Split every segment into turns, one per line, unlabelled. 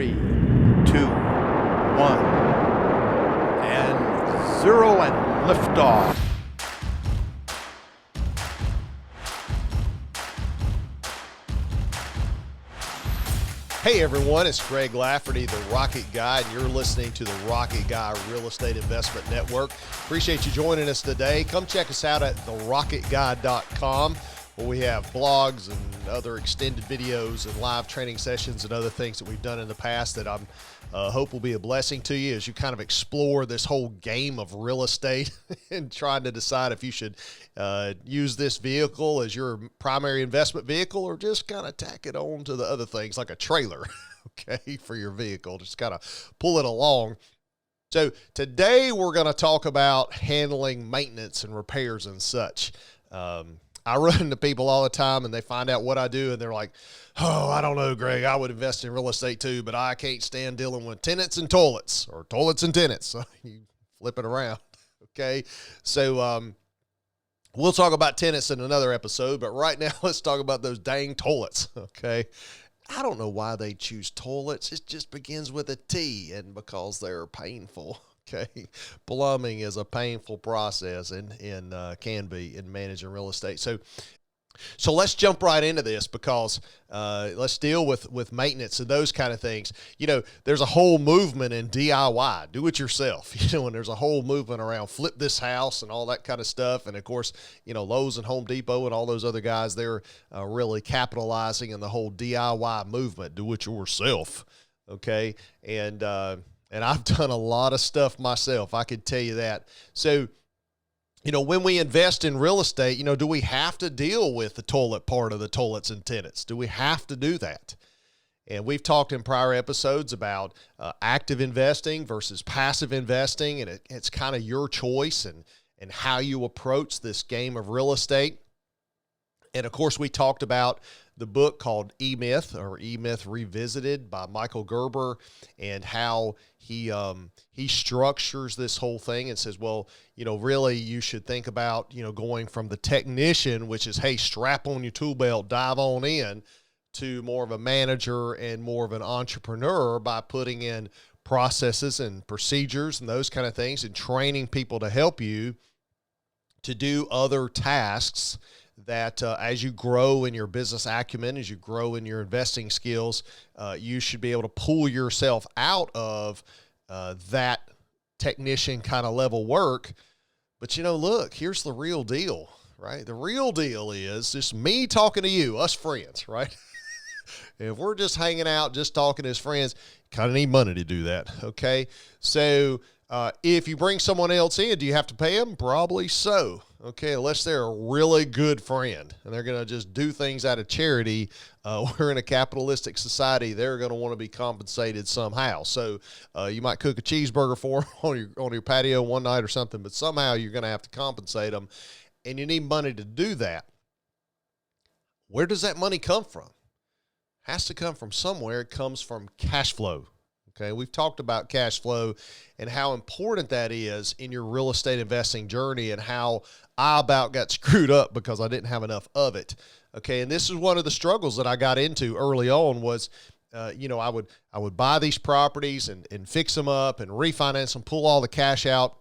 3, 2, 1, and 0, and liftoff.
Hey everyone, it's Greg Lafferty, the Rocket Guy, and you're listening to the Rocket Guy Real Estate Investment Network. Appreciate you joining us today. Come check us out at therocketguy.com, where we have blogs and other extended videos and live training sessions and other things that we've done in the past that I'm hope will be a blessing to you as you kind of explore this whole game of real estate and trying to decide if you should use this vehicle as your primary investment vehicle or just kind of tack it on to the other things like a trailer, okay, for your vehicle. Just kind of pull it along. So today we're going to talk about handling maintenance and repairs and such. I run into people all the time and they find out what I do and they're like, oh, I don't know, Greg, I would invest in real estate too, but I can't stand dealing with tenants and toilets or toilets and tenants. So you flip it around. Okay. So, we'll talk about tenants in another episode, but right now let's talk about those dang toilets. Okay. I don't know why they choose toilets. It just begins with a T, and because they're painful. Okay, plumbing is a painful process and can be in managing real estate. So let's jump right into this because let's deal with maintenance and those kind of things. You know, there's a whole movement in DIY, do it yourself. You know, and there's a whole movement around flip this house and all that kind of stuff. And of course, you know, Lowe's and Home Depot and all those other guys, they're really capitalizing on the whole DIY movement, do it yourself. Okay, and I've done a lot of stuff myself. I could tell you that. So, you know, when we invest in real estate, you know, do we have to deal with the toilet part of the toilets and tenants? Do we have to do that? And we've talked in prior episodes about active investing versus passive investing, and it's kind of your choice and how you approach this game of real estate. And of course, we talked about the book called EMyth or EMyth Revisited by Michael Gerber and how he structures this whole thing and says, well, you know, really you should think about, you know, going from the technician, which is, hey, strap on your tool belt, dive on in, to more of a manager and more of an entrepreneur by putting in processes and procedures and those kind of things and training people to help you to do other tasks that as you grow in your business acumen, as you grow in your investing skills, you should be able to pull yourself out of that technician kind of level work. But, you know, look, here's the real deal, right? The real deal is just me talking to you, us friends, right? If we're just hanging out, just talking as friends, kind of need money to do that, okay? So if you bring someone else in, do you have to pay them? Probably so. Okay, unless they're a really good friend and they're going to just do things out of charity. We're in a capitalistic society. They're going to want to be compensated somehow. So you might cook a cheeseburger for them on your patio one night or something, but somehow you're going to have to compensate them, and you need money to do that. Where does that money come from? It has to come from somewhere. It comes from cash flow. Okay, we've talked about cash flow and how important that is in your real estate investing journey and how I about got screwed up because I didn't have enough of it. Okay, and this is one of the struggles that I got into early on was, you know, I would buy these properties and fix them up and refinance them, pull all the cash out,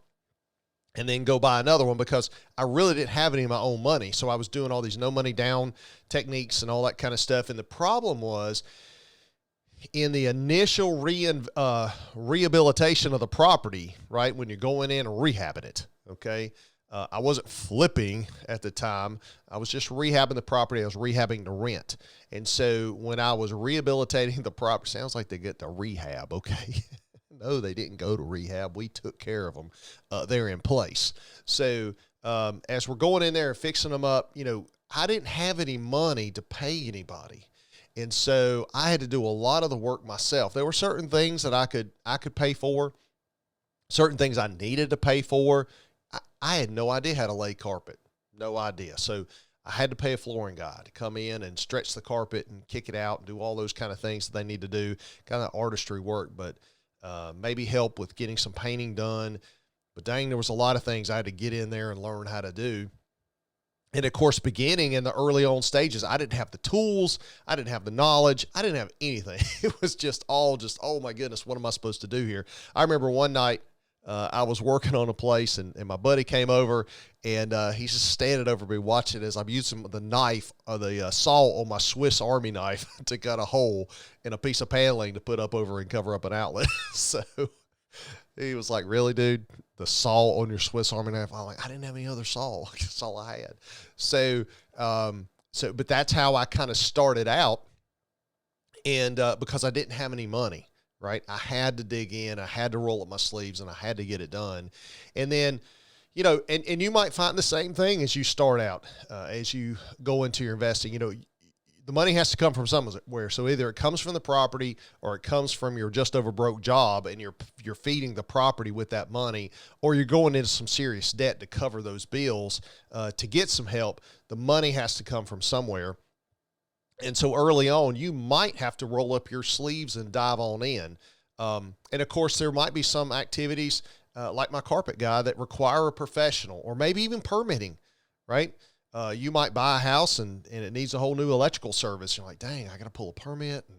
and then go buy another one because I really didn't have any of my own money. So I was doing all these no money down techniques and all that kind of stuff. And the problem was, in the initial rehabilitation of the property, right, when you're going in and rehabbing it, okay, I wasn't flipping at the time. I was just rehabbing the property. I was rehabbing the rent. And so when I was rehabilitating the property, sounds like they get to rehab, okay? No, they didn't go to rehab. We took care of them. They're in place. So as we're going in there and fixing them up, you know, I didn't have any money to pay anybody. And so I had to do a lot of the work myself. There were certain things that I could pay for, certain things I needed to pay for. I had no idea how to lay carpet, no idea. So I had to pay a flooring guy to come in and stretch the carpet and kick it out and do all those kind of things that they need to do, kind of artistry work, but maybe help with getting some painting done. But dang, there was a lot of things I had to get in there and learn how to do. And of course, beginning in the early on stages, I didn't have the tools. I didn't have the knowledge. I didn't have anything. It was just all oh my goodness, what am I supposed to do here? I remember one night I was working on a place and my buddy came over and he's just standing over me watching as I'm using the knife or the saw on my Swiss Army knife to cut a hole in a piece of paneling to put up over and cover up an outlet. So he was like, really, dude? The saw on your Swiss Army knife? I'm like, I didn't have any other saw. That's all I had. So, but that's how I kind of started out. And because I didn't have any money, right? I had to dig in, I had to roll up my sleeves, and I had to get it done. And then, you know, and you might find the same thing as you start out, as you go into your investing. You know, the money has to come from somewhere. So either it comes from the property or it comes from your just over broke job and you're feeding the property with that money, or you're going into some serious debt to cover those bills to get some help. The money has to come from somewhere. And so early on, you might have to roll up your sleeves and dive on in. And of course, there might be some activities like my carpet guy that require a professional or maybe even permitting, right? You might buy a house and it needs a whole new electrical service. You're like, dang, I got to pull a permit and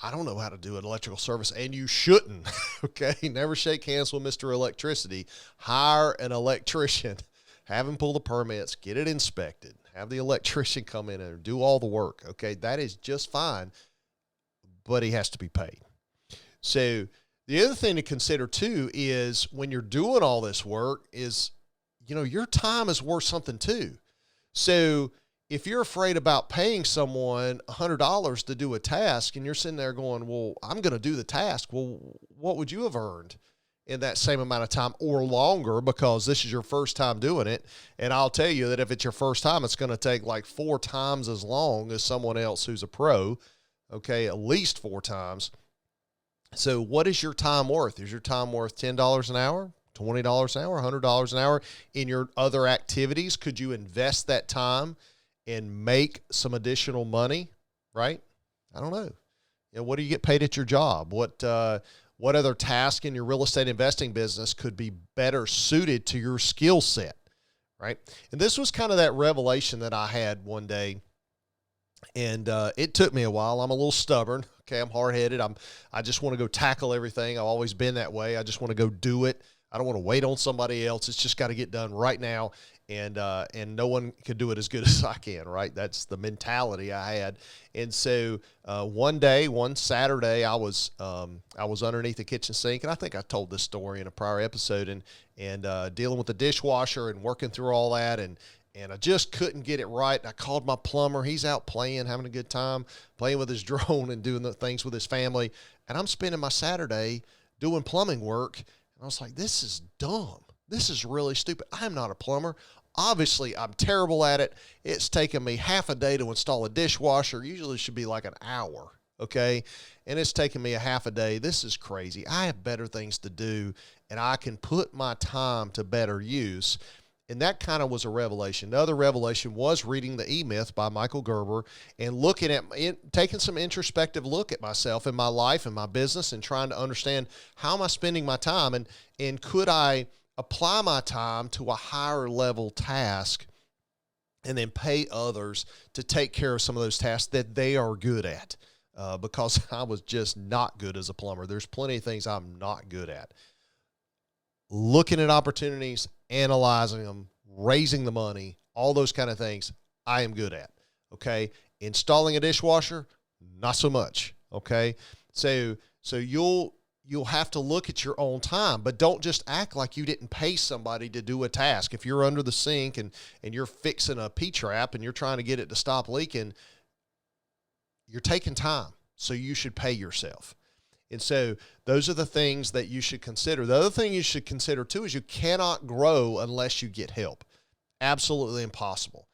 I don't know how to do an electrical service, and you shouldn't. Okay. Never shake hands with Mr. Electricity. Hire an electrician, have him pull the permits, get it inspected, have the electrician come in and do all the work. Okay. That is just fine, but he has to be paid. So the other thing to consider too is when you're doing all this work is, you know, your time is worth something too. So if you're afraid about paying someone $100 to do a task and you're sitting there going, well, I'm going to do the task. Well, what would you have earned in that same amount of time or longer, because this is your first time doing it? And I'll tell you that if it's your first time, it's going to take like 4 times as long as someone else who's a pro. Okay. At least 4 times. So what is your time worth? Is your time worth $10 an hour? $20 an hour, $100 an hour in your other activities? Could you invest that time and make some additional money? Right? I don't know. You know, what do you get paid at your job? What other task in your real estate investing business could be better suited to your skill set? Right? And this was kind of that revelation that I had one day. And it took me a while. I'm a little stubborn. Okay. I'm hard-headed. I just want to go tackle everything. I've always been that way. I just want to go do it. I don't want to wait on somebody else. It's just got to get done right now. And no one can do it as good as I can, right? That's the mentality I had. And so one Saturday, I was underneath the kitchen sink, and I think I told this story in a prior episode, and dealing with the dishwasher and working through all that, and I just couldn't get it right. I called my plumber. He's out playing, having a good time, playing with his drone and doing the things with his family. And I'm spending my Saturday doing plumbing work. And I was like, this is dumb. This is really stupid. I'm not a plumber. Obviously, I'm terrible at it. It's taken me half a day to install a dishwasher. Usually it should be like an hour, okay? And it's taken me a half a day. This is crazy. I have better things to do, and I can put my time to better use. And that kind of was a revelation. The other revelation was reading the E-Myth by Michael Gerber and looking at taking some introspective look at myself and my life and my business and trying to understand how am I spending my time, and could I apply my time to a higher level task and then pay others to take care of some of those tasks that they are good at, because I was just not good as a plumber. There's plenty of things I'm not good at. Looking at opportunities, analyzing them, raising the money, all those kind of things I am good at. Okay. Installing a dishwasher, not so much. Okay. So you'll have to look at your own time, but don't just act like you didn't pay somebody to do a task. If you're under the sink and you're fixing a P-trap and you're trying to get it to stop leaking, you're taking time. So you should pay yourself. And so those are the things that you should consider. The other thing you should consider too is you cannot grow unless you get help. Absolutely impossible.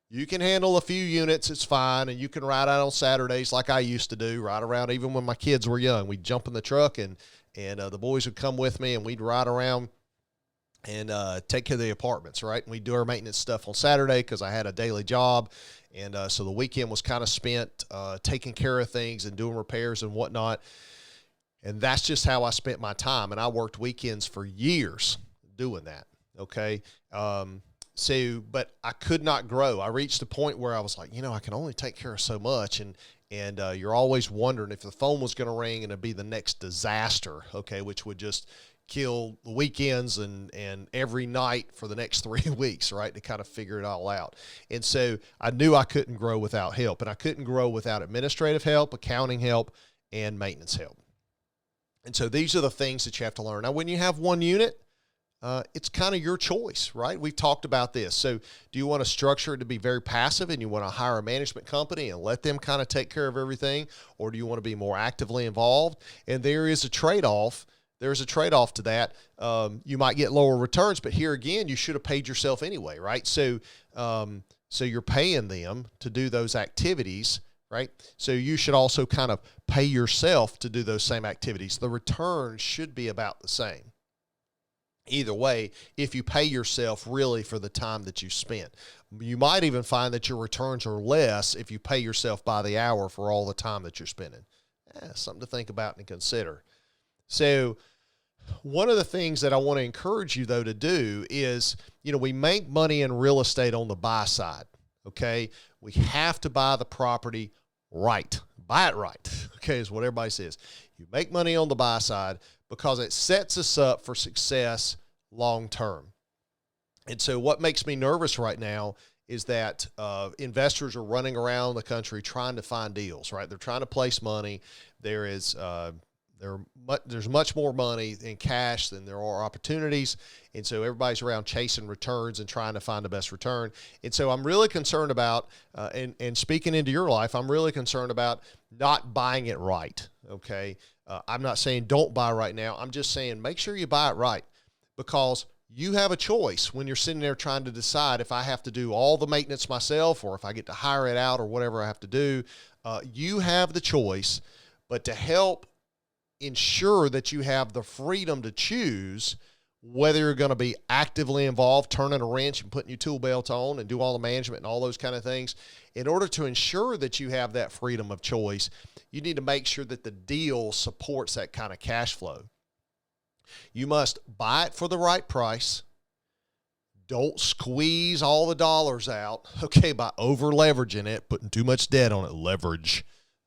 You can handle a few units, it's fine, and you can ride out on Saturdays like I used to do, ride around even when my kids were young. We'd jump in the truck and the boys would come with me and we'd ride around and take care of the apartments, right? And we'd do our maintenance stuff on Saturday because I had a daily job. And so the weekend was kind of spent taking care of things and doing repairs and whatnot. And that's just how I spent my time. And I worked weekends for years doing that. Okay. But I could not grow. I reached a point where I was like, I can only take care of so much. And you're always wondering if the phone was going to ring and it'd be the next disaster, okay, which would just kill the weekends and every night for the next 3 weeks, right, to kind of figure it all out. And so I knew I couldn't grow without help, and I couldn't grow without administrative help, accounting help, and maintenance help. And so these are the things that you have to learn. Now, when you have one unit, it's kind of your choice, right? We've talked about this. So do you want to structure it to be very passive and you want to hire a management company and let them kind of take care of everything? Or do you want to be more actively involved? And there is a trade-off. There's a trade-off to that. You might get lower returns, but here again, you should have paid yourself anyway, right? So you're paying them to do those activities, right? So you should also kind of pay yourself to do those same activities. The return should be about the same. Either way, if you pay yourself really for the time that you spent. You might even find that your returns are less if you pay yourself by the hour for all the time that you're spending. Something to think about and consider. So one of the things that I want to encourage you, though, to do is, we make money in real estate on the buy side, okay? We have to buy the property right. Buy it right, okay, is what everybody says. You make money on the buy side because it sets us up for success long term. And so what makes me nervous right now is that investors are running around the country trying to find deals, right? They're trying to place money. There's much more money in cash than there are opportunities. And so everybody's around chasing returns and trying to find the best return. And so I'm really concerned about, and speaking into your life, I'm really concerned about not buying it right, okay? I'm not saying don't buy right now. I'm just saying make sure you buy it right, because you have a choice when you're sitting there trying to decide if I have to do all the maintenance myself or if I get to hire it out or whatever I have to do. You have the choice, but to help ensure that you have the freedom to choose whether you're going to be actively involved, turning a wrench and putting your tool belt on and do all the management and all those kind of things. In order to ensure that you have that freedom of choice, you need to make sure that the deal supports that kind of cash flow. You must buy it for the right price. Don't squeeze all the dollars out, okay, by over leveraging it, putting too much debt on it. Leverage,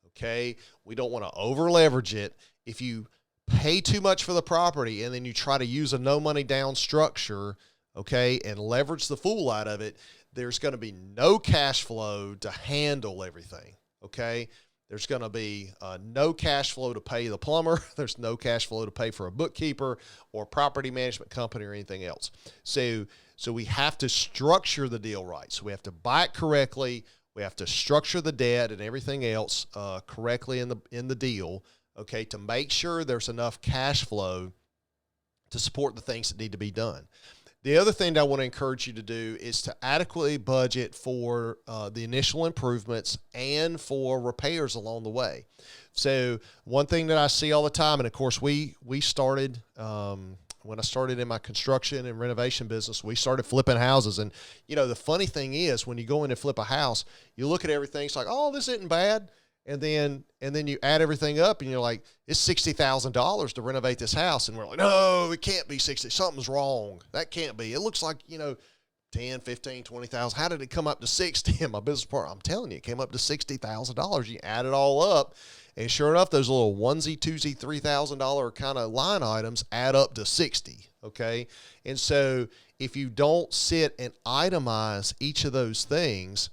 okay? We don't want to over leverage it. If you pay too much for the property and then you try to use a no money down structure, okay, and leverage the fool out of it, there's going to be no cash flow to handle everything, okay? There's going to be no cash flow to pay the plumber. There's no cash flow to pay for a bookkeeper or property management company or anything else. So we have to structure the deal right. So we have to buy it correctly. We have to structure the debt and everything else correctly in the deal, okay, to make sure there's enough cash flow to support the things that need to be done. The other thing that I want to encourage you to do is to adequately budget for the initial improvements and for repairs along the way. So one thing that I see all the time, and of course we started, when I started in my construction and renovation business, we started flipping houses. And, the funny thing is when you go in and flip a house, you look at everything, it's like, oh, this isn't bad. And then you add everything up and you're like, it's $60,000 to renovate this house. And we're like, no, it can't be 60. Something's wrong. That can't be. It looks like, 10, 15, 20,000. How did it come up to 60? And my business partner, I'm telling you, it came up to $60,000. You add it all up. And sure enough, those little onesie, twosie, $3,000 kind of line items add up to 60. Okay. And so if you don't sit and itemize each of those things,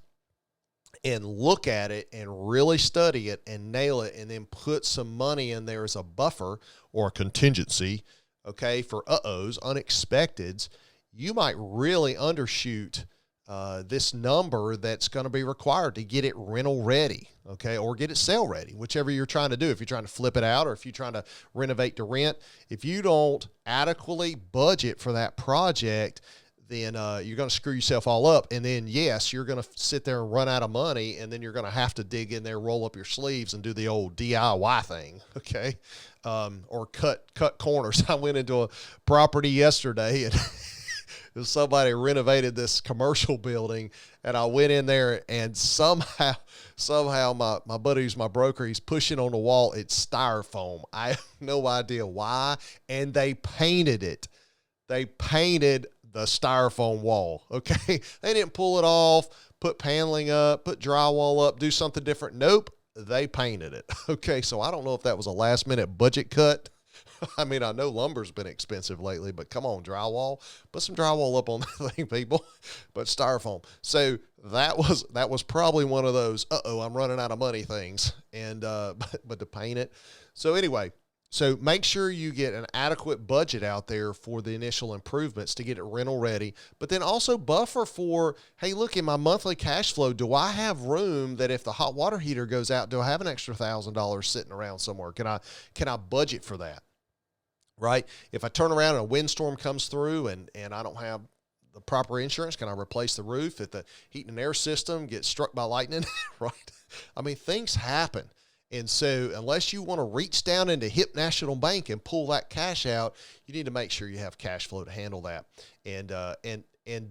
and look at it and really study it and nail it, and then put some money in there as a buffer or a contingency, okay, for unexpecteds, you might really undershoot this number that's going to be required to get it rental ready, okay, or get it sale ready, whichever you're trying to do. If you're trying to flip it out or if you're trying to renovate to rent, if you don't adequately budget for that project, then you're going to screw yourself all up. And then, yes, you're going to sit there and run out of money, and then you're going to have to dig in there, roll up your sleeves, and do the old DIY thing, okay, or cut corners. I went into a property yesterday, and somebody renovated this commercial building, and I went in there, and somehow my buddy who's my broker, he's pushing on the wall. It's styrofoam. I have no idea why, and they painted it. They painted the styrofoam wall. Okay. They didn't pull it off, put paneling up, put drywall up, do something different. Nope. They painted it. Okay. So I don't know if that was a last minute budget cut. I mean, I know lumber's been expensive lately, but come on, drywall, put some drywall up on that thing, people. But styrofoam. So that was probably one of those, I'm running out of money things. And, but to paint it. So anyway, so make sure you get an adequate budget out there for the initial improvements to get it rental ready, but then also buffer for, hey, look, in my monthly cash flow, do I have room that if the hot water heater goes out, do I have an extra $1,000 sitting around somewhere? Can I budget for that? Right? If I turn around and a windstorm comes through and I don't have the proper insurance, can I replace the roof? If the heat and air system gets struck by lightning, right? I mean, things happen. And so unless you want to reach down into Hip National Bank and pull that cash out, you need to make sure you have cash flow to handle that. And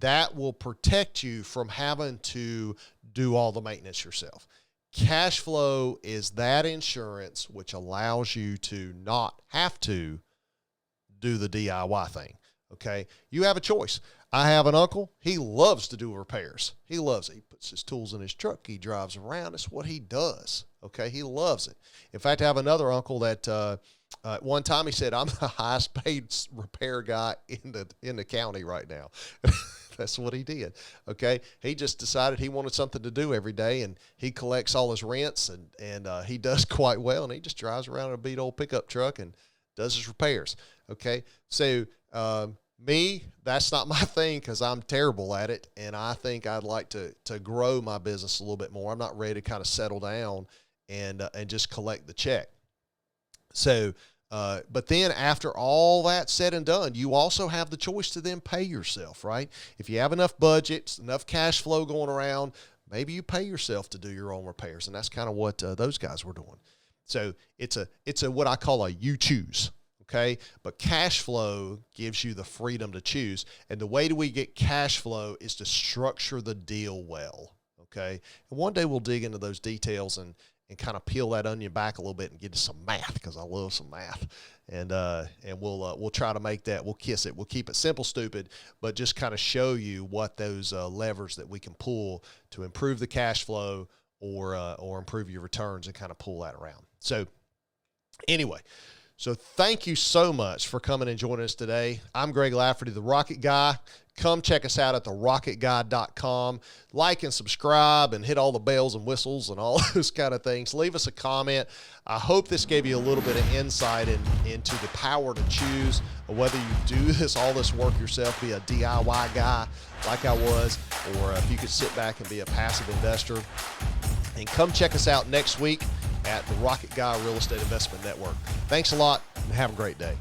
that will protect you from having to do all the maintenance yourself. Cash flow is that insurance which allows you to not have to do the DIY thing. Okay. You have a choice. I have an uncle. He loves to do repairs. He loves it. He puts his tools in his truck. He drives around. It's what he does. Okay. He loves it. In fact, I have another uncle that, one time he said, I'm the highest paid repair guy in the county right now. That's what he did. Okay. He just decided he wanted something to do every day, and he collects all his rents and he does quite well. And he just drives around in a beat old pickup truck and does his repairs. Okay. So, me, that's not my thing because I'm terrible at it. And I think I'd like to grow my business a little bit more. I'm not ready to kind of settle down and just collect the check. So, but then after all that's said and done, you also have the choice to then pay yourself, right? If you have enough budgets, enough cash flow going around, maybe you pay yourself to do your own repairs. And that's kind of what those guys were doing. So it's a what I call a you choose. Okay. But cash flow gives you the freedom to choose. And the way that we get cash flow is to structure the deal well. Okay. And one day we'll dig into those details and kind of peel that onion back a little bit and get to some math, because I love some math. And we'll try to make that, we'll kiss it. We'll keep it simple, stupid, but just kind of show you what those levers that we can pull to improve the cash flow or improve your returns and kind of pull that around. So anyway, so thank you so much for coming and joining us today. I'm Greg Lafferty, the Rocket Guy. Come check us out at therocketguy.com. Like and subscribe and hit all the bells and whistles and all those kind of things. Leave us a comment. I hope this gave you a little bit of insight into the power to choose whether you do all this work yourself, be a DIY guy like I was, or if you could sit back and be a passive investor. And come check us out next week at the Rocket Guy Real Estate Investment Network. Thanks a lot and have a great day.